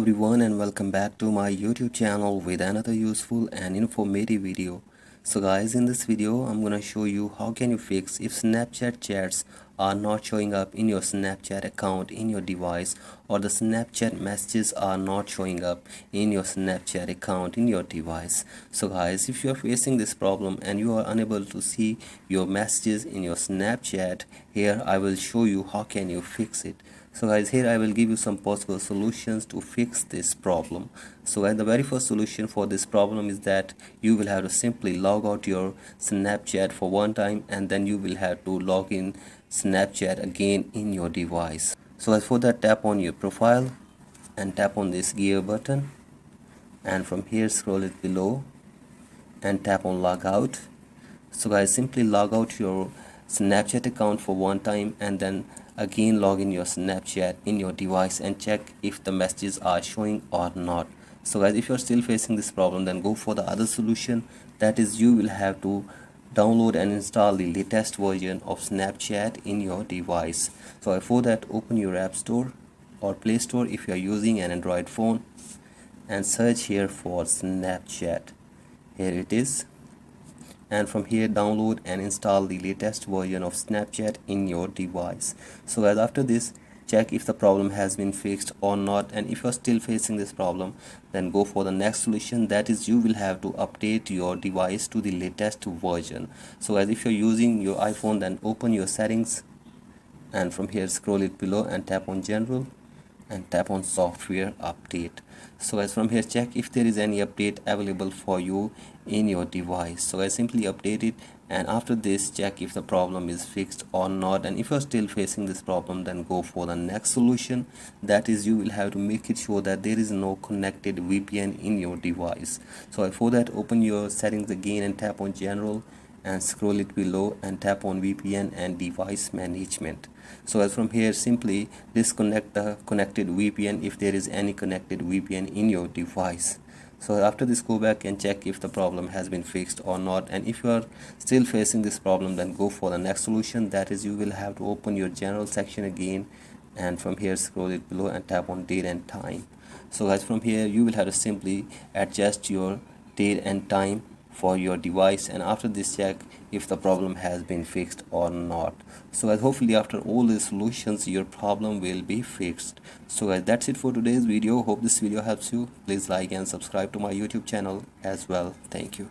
everyone, and welcome back to my YouTube channel with another useful and informative video. So guys, in this video I'm gonna show you how can you fix if Snapchat chats are not showing up in your Snapchat account in your device, or the Snapchat messages are not showing up in your Snapchat account in your device. So guys, if you are facing this problem and you are unable to see your messages in your Snapchat, here I will show you how can you fix it. So guys, here I will give you some possible solutions to fix this problem. So guys, the very first solution for this problem is that you will have to simply log out your Snapchat for one time, and then you will have to log in Snapchat again in your device. So guys, for that, tap on your profile and tap on this gear button, and from here scroll it below and tap on log out. So guys, simply log out your Snapchat account for one time and then again log in your Snapchat in your device and check if the messages are showing or not. So guys, if you're still facing this problem, then go for the other solution. That is, you will have to download and install the latest version of Snapchat in your device. So for that, open your App Store or Play Store if you are using an Android phone and search here for Snapchat. Here it is, and from here download and install the latest version of Snapchat in your device. So guys, after this, check if the problem has been fixed or not, and if you're still facing this problem, then go for the next solution. That is, you will have to update your device to the latest version. So guys, if you're using your iPhone, then open your settings and from here scroll it below and tap on general and tap on software update. So guys, from here check if there is any update available for you in your device. So I simply update it, and after this check if the problem is fixed or not. And if you're still facing this problem, then go for the next solution. That is, you will have to make it sure that there is no connected VPN in your device. So for that, open your settings again and tap on general and scroll it below and tap on VPN and device management. So as from here, simply disconnect the connected VPN if there is any connected VPN in your device. So after this, go back and check if the problem has been fixed or not. And if you are still facing this problem, then go for the next solution. That is, you will have to open your general section again and from here scroll it below and tap on date and time. So guys, from here you will have to simply adjust your date and time for your device, and after this check if the problem has been fixed or not. So guys, hopefully after all the solutions your problem will be fixed. So guys, that's it for today's video. Hope this video helps you. Please like and subscribe to my YouTube channel as well. Thank you.